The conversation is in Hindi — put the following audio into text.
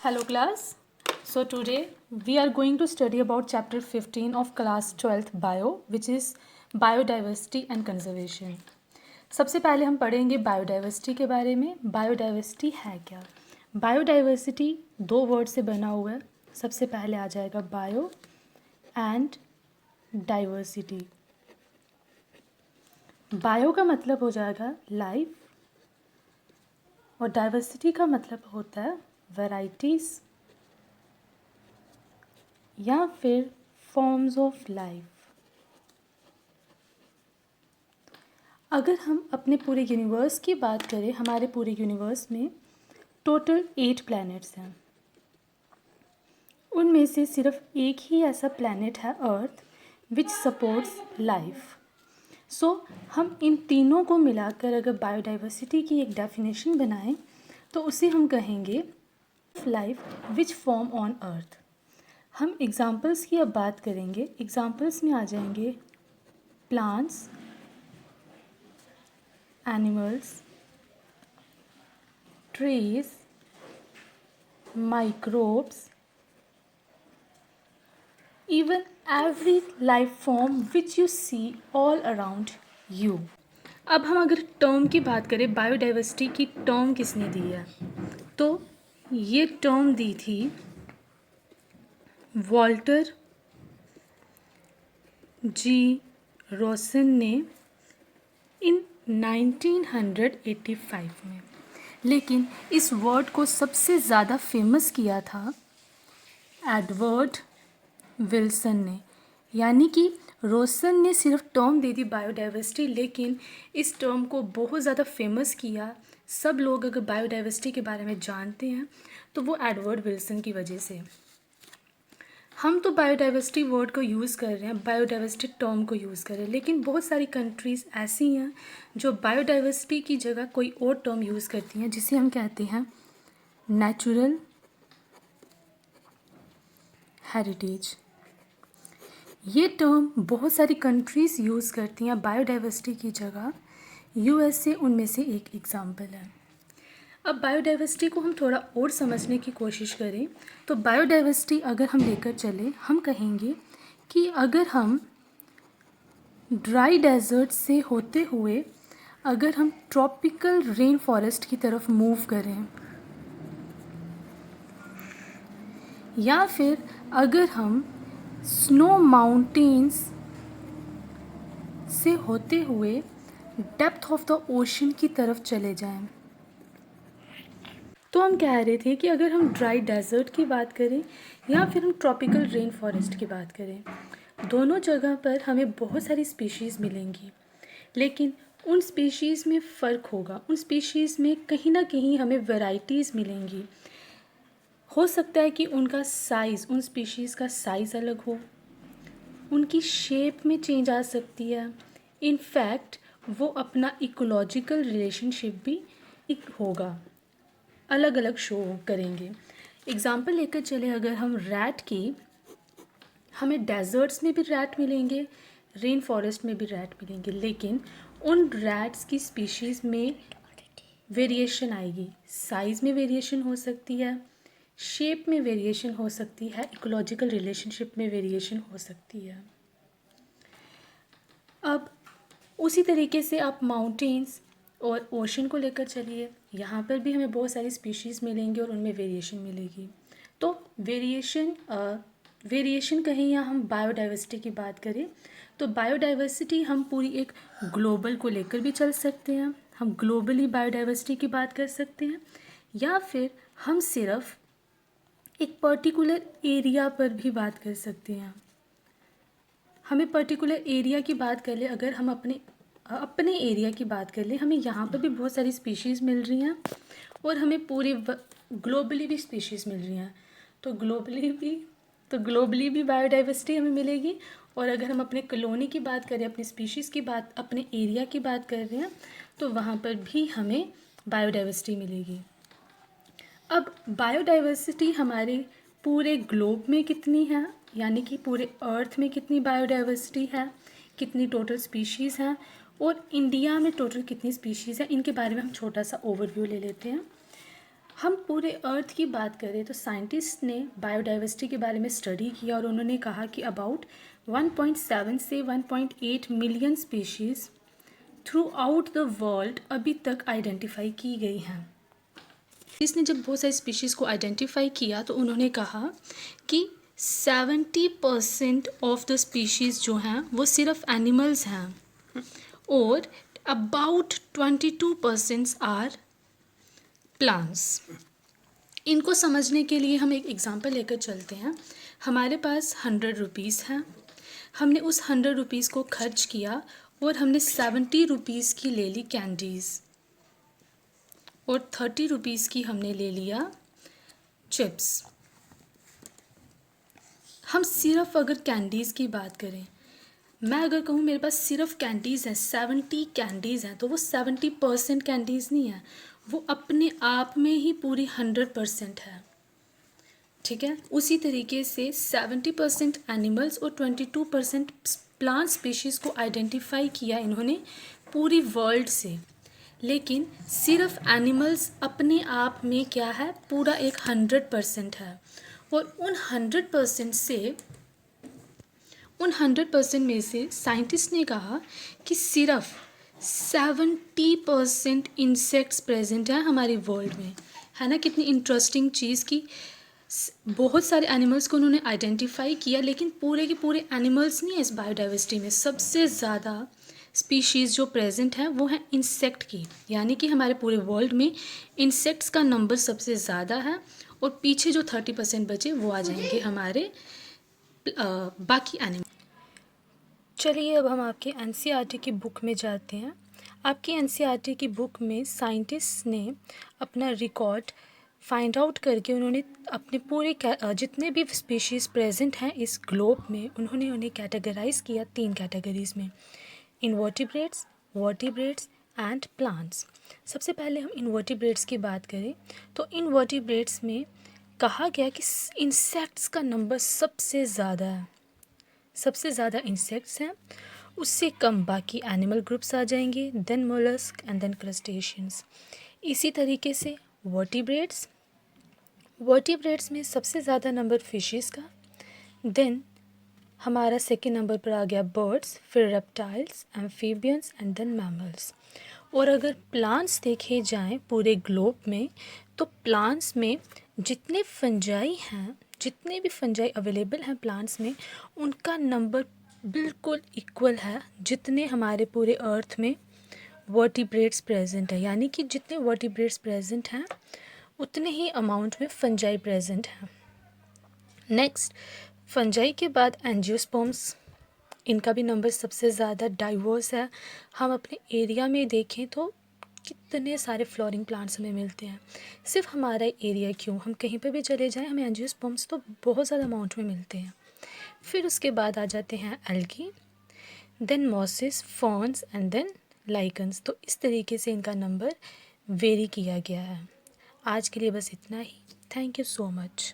Hello class. So today we are going to study about chapter 15 of class 12th bio which is biodiversity and conservation. सबसे पहले हम पढ़ेंगे बायोडाइवर्सिटी के बारे में। बायोडाइवर्सिटी है क्या? बायोडाइवर्सिटी दो वर्ड से बना हुआ है। सबसे पहले आ जाएगा बायो एंड डाइवर्सिटी। बायो का मतलब हो जाएगा लाइफ और डाइवर्सिटी का मतलब होता है वैराइटीज़ या फिर फॉर्म्स ऑफ लाइफ। अगर हम अपने पूरे यूनिवर्स की बात करें, हमारे पूरे यूनिवर्स में टोटल 8 प्लैनेट्स हैं। उनमें से सिर्फ एक ही ऐसा प्लैनेट है अर्थ विच सपोर्ट्स लाइफ। सो हम इन तीनों को मिलाकर अगर बायोडाइवर्सिटी की एक डेफिनेशन बनाएं तो उसे हम कहेंगे life which form on earth. हम एग्ज़ाम्पल्स की अब बात करेंगे। एग्ज़ाम्पल्स में आ जाएंगे plants, animals, trees, microbes, even every life form which you see all around you। अब हम अगर टर्म की बात करें, बायोडाइवर्सिटी की टर्म किसने दी है, तो ये टर्म दी थी वॉल्टर जी रोसन ने इन 1985 में। लेकिन इस वर्ड को सबसे ज़्यादा फेमस किया था एडवर्ड विल्सन ने। यानी कि रोसन ने सिर्फ टर्म दे दी बायोडाइवर्सिटी, लेकिन इस टर्म को बहुत ज़्यादा फेमस किया। सब लोग अगर बायोडाइवर्सिटी के बारे में जानते हैं तो वो एडवर्ड विल्सन की वजह से। हम तो बायोडाइवर्सिटी वर्ड को यूज़ कर रहे हैं, बायोडाइवर्सिटी टर्म को यूज़ कर रहे हैं, लेकिन बहुत सारी कंट्रीज़ ऐसी हैं जो बायोडाइवर्सिटी की जगह कोई और टर्म यूज़ करती हैं जिसे हम कहते हैं नेचुरल हेरिटेज। ये टर्म बहुत सारी कंट्रीज़ यूज़ करती हैं बायोडाइवर्सिटी की जगह। यूएसए उनमें से एक एग्ज़ाम्पल है। अब बायोडाइवर्सिटी को हम थोड़ा और समझने की कोशिश करें तो बायोडाइवर्सिटी अगर हम लेकर चले, हम कहेंगे कि अगर हम ड्राई डेजर्ट से होते हुए अगर हम ट्रॉपिकल रेन फॉरेस्ट की तरफ मूव करें, या फिर अगर हम स्नो माउंटेन्स से होते हुए डेप्थ ऑफ द ओशन की तरफ चले जाएं, तो हम कह रहे थे कि अगर हम ड्राई डेजर्ट की बात करें या फिर हम ट्रॉपिकल रेन फॉरेस्ट की बात करें, दोनों जगह पर हमें बहुत सारी स्पीशीज़ मिलेंगी, लेकिन उन स्पीशीज़ में फ़र्क होगा। उन स्पीशीज़ में कहीं ना कहीं हमें वैराइटीज़ मिलेंगी। हो सकता है कि उनका साइज़, उन स्पीशीज़ का साइज़ अलग हो, उनकी शेप में चेंज आ सकती है। इनफैक्ट वो अपना इकोलॉजिकल रिलेशनशिप भी होगा, अलग अलग शो करेंगे। एग्ज़ाम्पल लेकर चले अगर हम रैट की, हमें डेजर्ट्स में भी रैट मिलेंगे, रेन फॉरेस्ट में भी रैट मिलेंगे, लेकिन उन रैट्स की स्पीशीज़ में वेरिएशन आएगी। साइज़ में वेरिएशन हो सकती है, शेप में वेरिएशन हो सकती है, इकोलॉजिकल रिलेशनशिप में वेरिएशन हो सकती है। अब उसी तरीके से आप माउंटेन्स और ओशन को लेकर चलिए, यहाँ पर भी हमें बहुत सारी स्पीशीज़ मिलेंगी और उनमें वेरिएशन मिलेगी। तो वेरिएशन कहें या हम बायोडाइवर्सिटी की बात करें तो बायोडाइवर्सिटी हम पूरी एक ग्लोबल को लेकर भी चल सकते हैं। हम ग्लोबली बायोडाइवर्सिटी की बात कर सकते हैं, या फिर हम सिर्फ एक पर्टिकुलर एरिया पर भी बात कर सकते हैं। हमें पर्टिकुलर एरिया की बात कर ले, अगर हम अपने एरिया की बात कर ले, हमें यहाँ पर भी बहुत सारी स्पीशीज़ मिल रही हैं और हमें पूरे ग्लोबली भी स्पीशीज़ मिल रही हैं। तो ग्लोबली भी बायोडाइवर्सिटी हमें मिलेगी। और अगर हम अपने कॉलोनी की बात करें, अपनी स्पीशीज़ की बात, अपने एरिया की बात कर रहे हैं, तो वहाँ पर भी हमें बायोडाइवर्सिटी मिलेगी। अब बायोडाइवर्सिटी हमारे पूरे ग्लोब में कितनी है, यानी कि पूरे अर्थ में कितनी बायोडाइवर्सिटी है, कितनी टोटल स्पीशीज़ हैं, और इंडिया में टोटल कितनी स्पीशीज़ हैं, इनके बारे में हम छोटा सा ओवरव्यू ले लेते हैं। हम पूरे अर्थ की बात करें तो साइंटिस्ट ने बायोडाइवर्सिटी के बारे में स्टडी किया और उन्होंने कहा कि अबाउट 1.7 से 1.8 million species through out the world अभी तक आइडेंटिफाई की गई हैं। इसने जब बहुत सारी स्पीशीज़ को आइडेंटिफाई किया तो उन्होंने कहा कि 70% ऑफ द स्पीशीज़ जो हैं वो सिर्फ एनिमल्स हैं और अबाउट 22% आर प्लांट्स। इनको समझने के लिए हम एक एग्जांपल लेकर चलते हैं। हमारे पास 100 रुपीज़ हैं, हमने उस 100 रुपीज़ को खर्च किया और हमने 70 रुपीज़ की ले ली कैंडीज़ और 30 रुपीज़ की हमने ले लिया चिप्स। हम सिर्फ अगर कैंडीज़ की बात करें, मैं अगर कहूँ मेरे पास सिर्फ कैंडीज़ हैं, 70 कैंडीज़ हैं, तो वो 70% कैंडीज़ नहीं है, वो अपने आप में ही पूरी 100% है। ठीक है, उसी तरीके से 70% एनिमल्स और 22% प्लांट स्पीशीज़ को आइडेंटिफाई किया इन्होंने पूरी वर्ल्ड से, लेकिन सिर्फ एनिमल्स अपने आप में क्या है, पूरा एक 100% है। और उन 100% में से साइंटिस्ट ने कहा कि सिर्फ 70% इंसेक्ट्स प्रेजेंट हैं हमारी वर्ल्ड में। है ना कितनी इंटरेस्टिंग चीज़ की बहुत सारे एनिमल्स को उन्होंने आइडेंटिफाई किया, लेकिन पूरे के पूरे एनिमल्स नहीं है इस बायोडाइवर्सिटी में। सबसे ज़्यादा स्पीशीज़ जो प्रेजेंट हैं वो है इंसेक्ट की, यानी कि हमारे पूरे वर्ल्ड में इंसेक्ट्स का नंबर सबसे ज़्यादा है और पीछे जो 30% बचे वो आ जाएंगे हमारे बाकी एनिमल। चलिए अब हम आपके एनसीईआरटी की बुक में जाते हैं। आपकी एनसीईआरटी की बुक में साइंटिस्ट ने अपना रिकॉर्ड फाइंड आउट करके उन्होंने अपने पूरे जितने भी स्पीशीज़ प्रेजेंट हैं इस ग्लोब में, उन्होंने उन्हें कैटेगराइज किया 3 कैटेगरीज़ में, इनवर्टिब्रेट्स, वर्टिब्रेट्स एंड प्लांट्स। सबसे पहले हम इनवर्टिब्रेट्स की बात करें तो इनवर्टिब्रेट्स में कहा गया कि इंसेक्ट्स का नंबर सबसे ज़्यादा है, सबसे ज़्यादा इंसेक्ट्स हैं, उससे कम बाकी एनिमल ग्रुप्स आ जाएंगे, then mollusc and then crustaceans. इसी तरीके से वर्टिब्रेट्स में सबसे ज़्यादा नंबर फिशेस का, देन हमारा सेकेंड नंबर पर आ गया बर्ड्स, फिर reptiles, amphibians and then mammals. और अगर प्लांट्स देखे जाएं पूरे ग्लोब में तो प्लांट्स में जितने फंजाई हैं, जितने भी फंजाई अवेलेबल हैं प्लांट्स में, उनका नंबर बिल्कुल इक्वल है जितने हमारे पूरे अर्थ में वर्टिब्रेट्स प्रेजेंट है। यानी कि जितने वर्टिब्रेट्स प्रेजेंट हैं उतने ही अमाउंट में फंजाई प्रेजेंट हैं। नेक्स्ट, फंजाई के बाद एंजियोस्पर्म्स, इनका भी नंबर सबसे ज़्यादा डाइवर्स है। हम अपने एरिया में देखें तो कितने सारे फ्लोरिंग प्लांट्स हमें मिलते हैं। सिर्फ हमारा एरिया क्यों, हम कहीं पर भी चले जाएं हमें एंजियोस्पर्म्स तो बहुत ज़्यादा अमाउंट में मिलते हैं। फिर उसके बाद आ जाते हैं algae, then mosses, ferns and then lichens. तो इस तरीके से इनका नंबर वेरी किया गया है। आज के लिए बस इतना ही। Thank you so much.